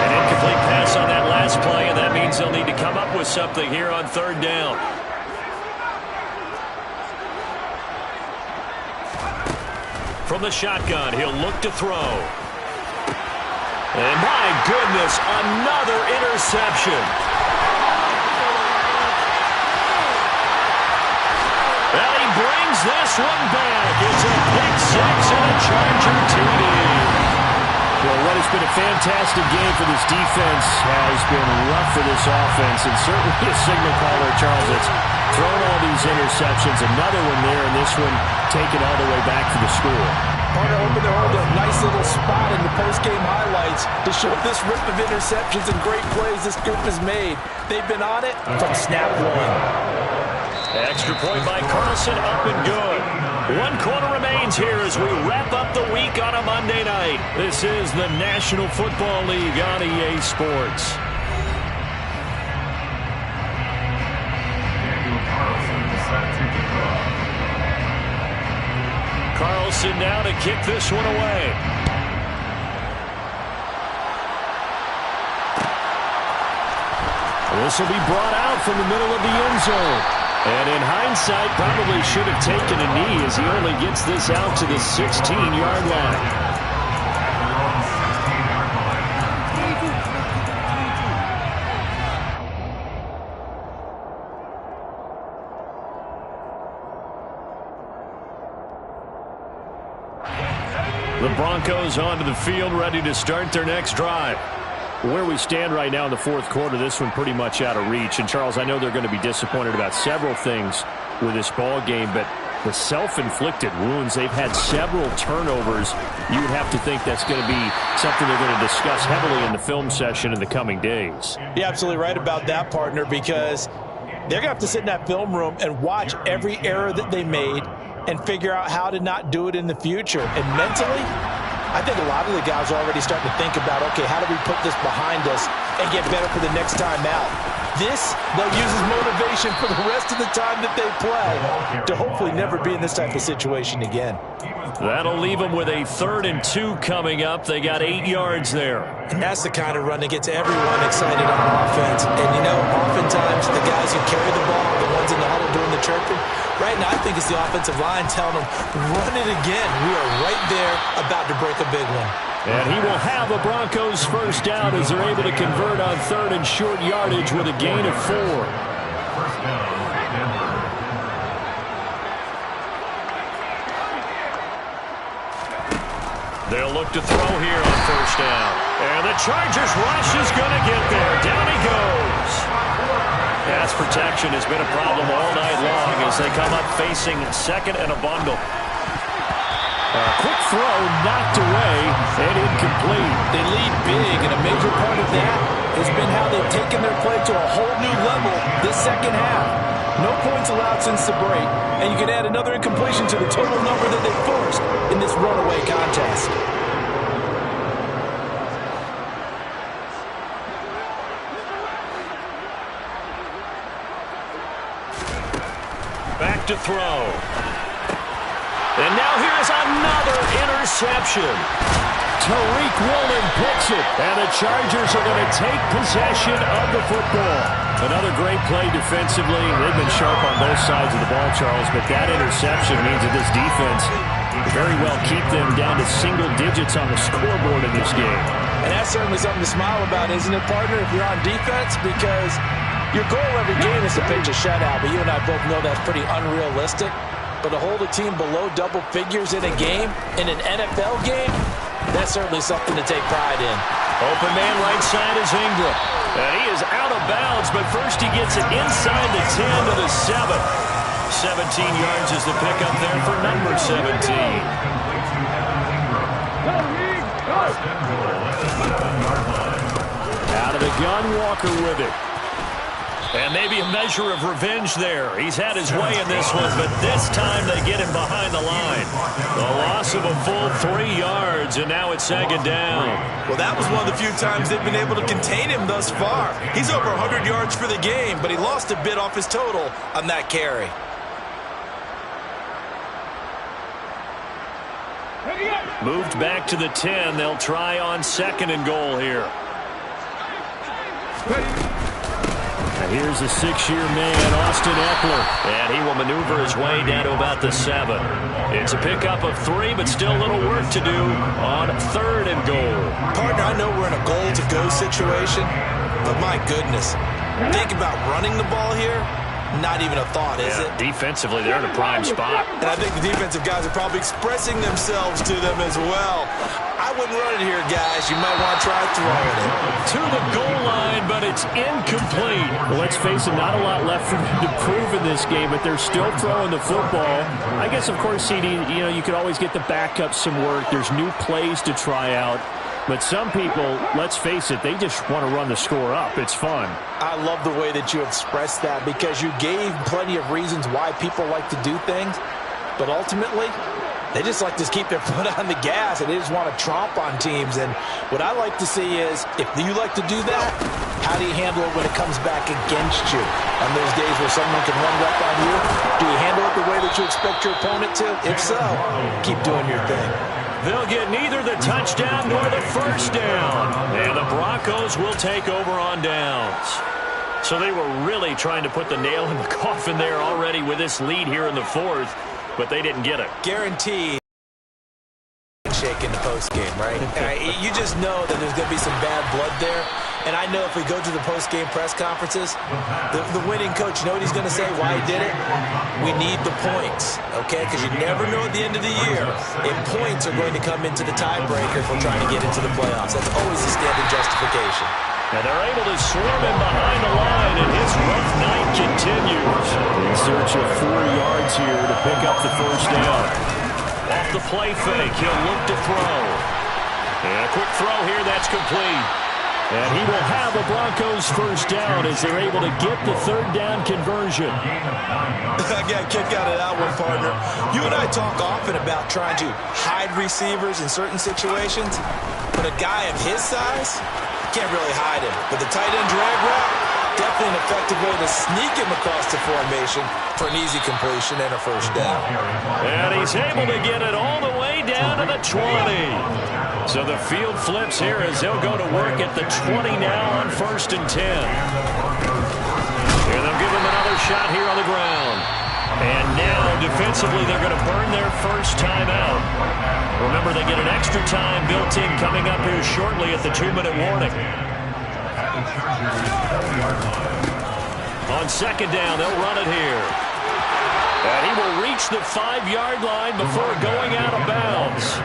An incomplete pass on that last play, and that means they'll need to come up with something here on 3rd down. From the shotgun, he'll look to throw. And my goodness, another interception. Well, he brings this one back. It's a pick 6 and a Charger TD. Well, what has been a fantastic game for this defense has been rough for this offense, and certainly a signal caller, Charles, that's thrown all these interceptions. Another one there, and this one taken all the way back for the score. Partner hoping to hold a nice little spot in the post-game highlights to show this rip of interceptions and great plays this group has made. They've been on it from snap one. Extra point by Carlson, up and good. 1 quarter remains here as we wrap up the week on a Monday night. This is the National Football League on EA Sports. Carlson now to kick this one away. This will be brought out from the middle of the end zone. And in hindsight, probably should have taken a knee as he only gets this out to the 16-yard line. The Broncos onto the field, ready to start their next drive. Where we stand right now in the 4th quarter, this one pretty much out of reach. And, Charles, I know they're going to be disappointed about several things with this ball game, but the self-inflicted wounds, they've had several turnovers. You would have to think that's going to be something they're going to discuss heavily in the film session in the coming days. You're absolutely right about that, partner, because they're going to have to sit in that film room and watch every error that they made and figure out how to not do it in the future. And mentally, I think a lot of the guys are already starting to think about, okay, how do we put this behind us and get better for the next time out? This, they'll use as motivation for the rest of the time that they play to hopefully never be in this type of situation again. That'll leave them with a 3rd and 2 coming up. They got 8 yards there. And that's the kind of run that gets everyone excited on offense. And, you know, oftentimes the guys who carry the ball are the ones in the huddle doing the chirping. Right now, I think it's the offensive line telling them, run it again. We are right there about to break a big one. And he will have a Broncos 1st down as they're able to convert on 3rd and short yardage with a gain of 4. First down, Denver. They'll look to throw here on 1st down. And the Chargers rush is going to get there. Down he goes. Pass protection has been a problem all night long as they come up facing 2nd and a bundle. Quick throw knocked away and incomplete. They lead big, and a major part of that has been how they've taken their play to a whole new level this 2nd half. No points allowed since the break, and you can add another incompletion to the total number that they forced in this runaway contest. Back to throw. And now here's another interception. Tariq Woolen picks it, and the Chargers are going to take possession of the football. Another great play defensively. They've been sharp on both sides of the ball, Charles, but that interception means that this defense very well keep them down to single digits on the scoreboard in this game. And that's certainly something to smile about, isn't it, partner, if you're on defense? Because your goal every game is to pitch a shutout, but you and I both know that's pretty unrealistic. But to hold a team below double figures in a game, in an NFL game, that's certainly something to take pride in. Open man right side is Ingram. And he is out of bounds, but first he gets it inside the 10 to the 7. 17 yards is the pickup there for number 17. Out of the gun, Walker with it. And maybe a measure of revenge there. He's had his way in this one, but this time they get him behind the line. The loss of a full 3 yards, and now it's second down. Well, that was one of the few times they've been able to contain him thus far. He's over 100 yards for the game, but he lost a bit off his total on that carry. Moved back to the 10. They'll try on 2nd and goal here. And here's a 6-year man, Austin Eckler. And he will maneuver his way down to about the 7. It's a pickup of 3, but still a little work to do on 3rd and goal. Partner, I know we're in a goal-to-go situation, but my goodness, think about running the ball here. Not even a thought, is it? Defensively, they're in a prime spot. And I think the defensive guys are probably expressing themselves to them as well. I wouldn't run it here, guys. You might want to try throwing it. To the goal line, but it's incomplete. Well, let's face it, not a lot left for them to prove in this game, but they're still throwing the football. I guess, of course, CD, you could always get the backup some work. There's new plays to try out. But some people, let's face it, they just want to run the score up. It's fun. I love the way that you expressed that because you gave plenty of reasons why people like to do things. But ultimately, they just like to keep their foot on the gas and they just want to tromp on teams. And what I like to see is, if you like to do that, how do you handle it when it comes back against you? On those days where someone can run up on you, do you handle it the way that you expect your opponent to? If so, keep doing your thing. They'll get neither the touchdown nor the first down. And the Broncos will take over on downs. So they were really trying to put the nail in the coffin there already with this lead here in the 4th, but they didn't get it. Guaranteed. Shake in the postgame, right? You just know that there's going to be some bad blood there. And I know if we go to the postgame press conferences, the winning coach, you know what he's going to say, why he did it? We need the points, okay? Because you never know at the end of the year if points are going to come into the tiebreaker if we're trying to get into the playoffs. That's always the standard justification. And they're able to swarm him behind the line, and his rough night continues. In search of 4 yards here to pick up the first down. Off the play fake, he'll look to throw. And a quick throw here, that's complete. And he will have a Broncos first down as they're able to get the 3rd down conversion. I got a kick out of that one, partner. You and I talk often about trying to hide receivers in certain situations, but a guy of his size can't really hide him. But the tight end drag route, definitely an effective way to sneak him across the formation for an easy completion and a first down. And he's able to get it all the way down to the 20. So the field flips here as they'll go to work at the 20 now on 1st and 10. And they'll give him another shot here on the ground. And now defensively they're going to burn their first timeout. Remember, they get an extra time built in coming up here shortly at the 2-minute warning. On 2nd down, they'll run it here. And he will reach the 5-yard line before going out of bounds.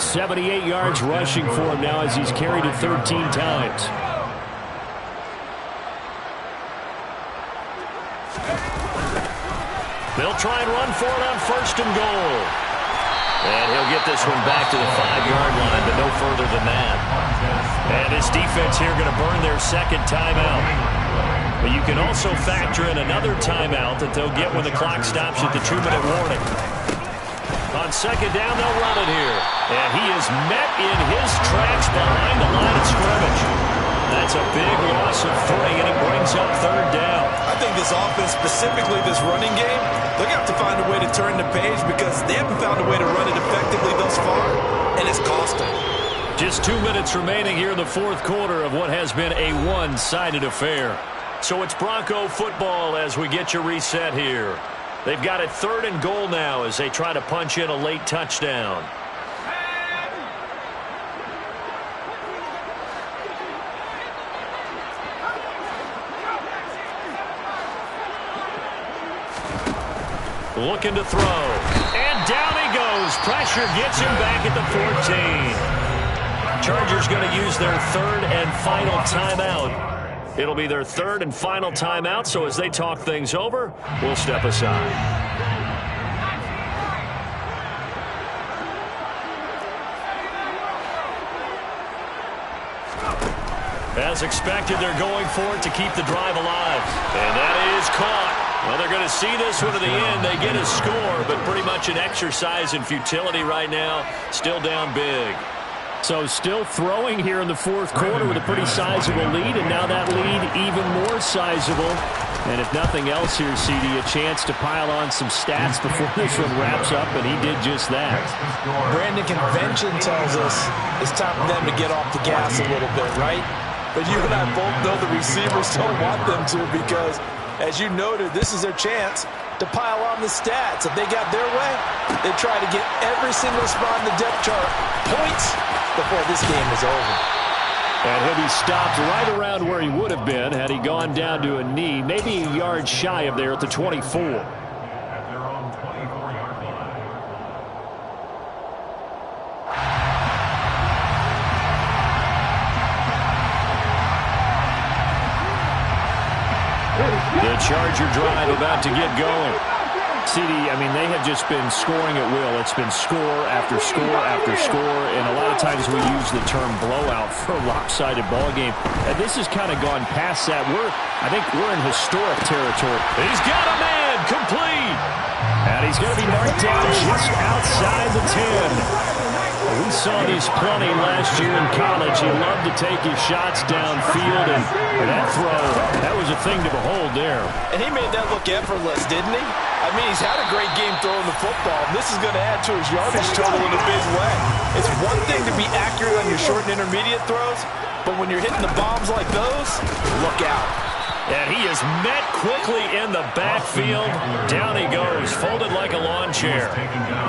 78 yards rushing for him now as he's carried it 13 times. They'll try and run for it on 1st and goal. And he'll get this one back to the 5-yard line, but no further than that. And this defense here going to burn their 2nd timeout. But you can also factor in another timeout that they'll get when the clock stops at the 2-minute warning. On 2nd down, they'll run it here. And he is met in his tracks behind the line of scrimmage. That's a big loss of 3, and it brings up 3rd down. I think this offense, specifically this running game, they're going to have to find a way to turn the page because they haven't found a way to run it effectively thus far, and it's cost them. Just 2 minutes remaining here in the fourth quarter of what has been a one-sided affair. So it's Bronco football as we get your reset here. They've got it 3rd and goal now as they try to punch in a late touchdown. Looking to throw. And down he goes. Pressure gets him back at the 14. Chargers going to use their 3rd and final timeout. It'll be their 3rd and final timeout, so as they talk things over, we'll step aside. As expected, they're going for it to keep the drive alive. And that is caught. Well, they're going to see this one to the end. They get a score, but pretty much an exercise in futility right now. Still down big. So still throwing here in the fourth quarter with a pretty sizable lead, and now that lead even more sizable. And if nothing else here, CD, a chance to pile on some stats before this one wraps up, and he did just that. Brandon, convention tells us it's time for them to get off the gas a little bit, right? But you and I both know the receivers don't want them to because, as you noted, this is their chance to pile on the stats. If they got their way, they try to get every single spot in the depth chart points before this game is over. And he'll be stopped right around where he would have been had he gone down to a knee, maybe a yard shy of there at the 24. At their own 24-yard line. The Charger drive about to get going. CD, I mean, they have just been scoring at will. It's been score after score after score, and a lot of times we use the term blowout for a lopsided ball game. And this has kind of gone past that. I think we're in historic territory. He's got a man, complete. And he's going to be marked down just outside the 10. We saw these plenty last year in college. He loved to take his shots downfield, and that throw, that was a thing to behold there. And he made that look effortless, didn't he? I mean, he's had a great game throwing the football, and this is going to add to his yardage total in a big way. It's one thing to be accurate on your short and intermediate throws, but when you're hitting the bombs like those, look out. And he is met quickly in the backfield. Down he goes, folded like a lawn chair.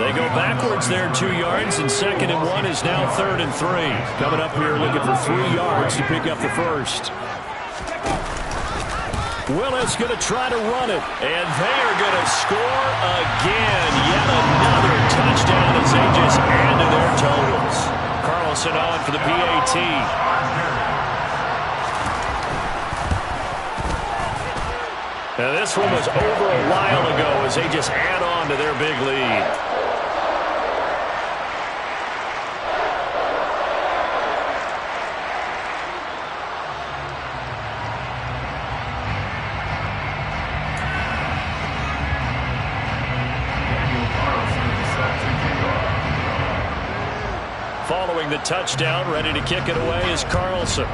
They go backwards there 2 yards, and 2nd and 1 is now 3rd and 3. Coming up here looking for 3 yards to pick up the first. Willis going to try to run it. And they are going to score again. Yet another touchdown as they just add to their totals. Carlson on for the PAT. Now this one was over a while ago as they just add on to their big lead. Following the touchdown, ready to kick it away is Carlson.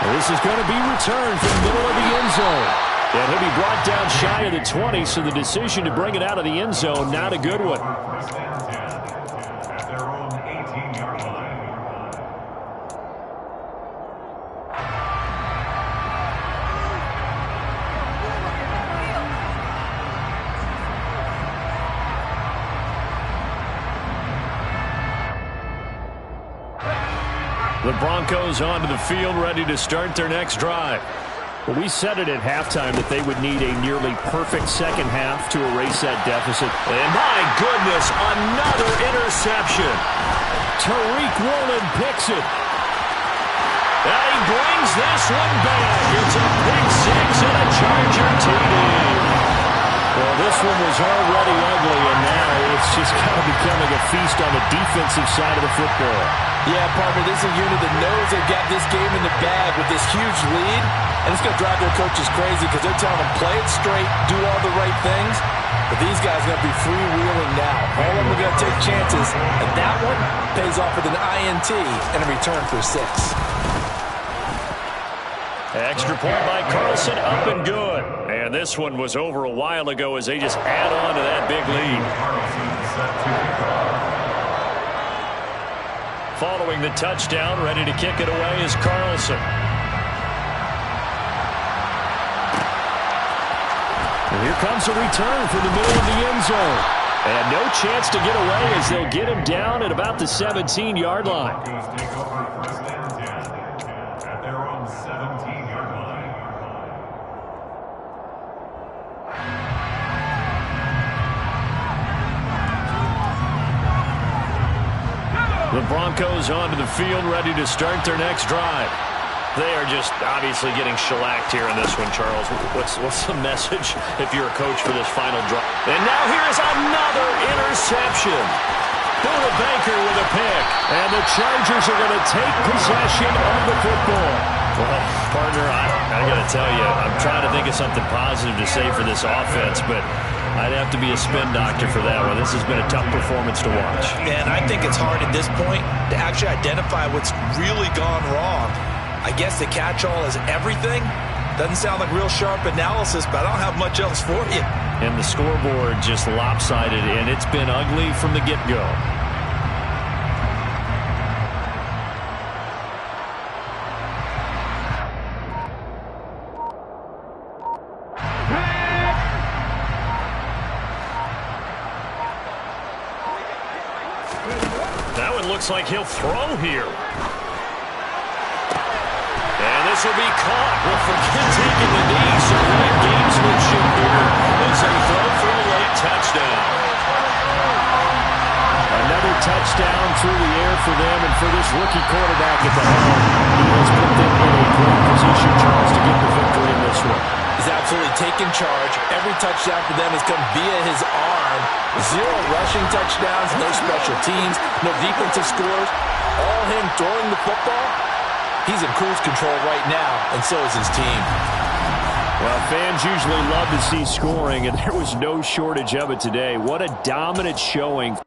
This is going to be returned from the middle of the end zone. And he'll be brought down shy of the 20, so the decision to bring it out of the end zone, not a good one. At their own 18-yard line. The Broncos onto the field, ready to start their next drive. Well, we said it at halftime that they would need a nearly perfect second half to erase that deficit. And my goodness, another interception. Tariq Woolen picks it. And he brings this one back. It's a pick six and a Charger TD. Well, this one was already ugly, and now it's just kind of becoming a feast on the defensive side of the football. Yeah, partner, this is a unit that knows they've got this game in the bag with this huge lead, and it's going to drive their coaches crazy because they're telling them play it straight, do all the right things, but these guys are going to be freewheeling now. All of them are going to take chances, and that one pays off with an INT and a return for 6. Extra point by Carlson, up and good. And this one was over a while ago as they just add on to that big lead. Following the touchdown, ready to kick it away is Carlson. And here comes a return from the middle of the end zone. And no chance to get away as they'll get him down at about the 17-yard line. The Broncos onto the field, ready to start their next drive. They are just obviously getting shellacked here in this one, Charles. What's the message if you're a coach for this final drive? And now here's another interception. Buda Baker with a pick. And the Chargers are going to take possession of the football. Well, partner, I got to tell you, I'm trying to think of something positive to say for this offense, but I'd have to be a spin doctor for that one. This has been a tough performance to watch. And I think it's hard at this point to actually identify what's really gone wrong. I guess the catch-all is everything. Doesn't sound like real sharp analysis, but I don't have much else for you. And the scoreboard just lopsided, and it's been ugly from the get-go. That one looks like he'll throw here. And this will be caught. Well, forget taking the knee. So great gamesmanship here as they throw for a late touchdown. Another touchdown through the air for them, and for this rookie quarterback at the helm, he has put them in a great position, Charles, to get the victory in this one. He's absolutely taken charge. Every touchdown for them has come via his arm. 0 rushing touchdowns, no special teams, no defensive scores. All him throwing the football. He's in cruise control right now, and so is his team. Well, fans usually love to see scoring, and there was no shortage of it today. What a dominant showing.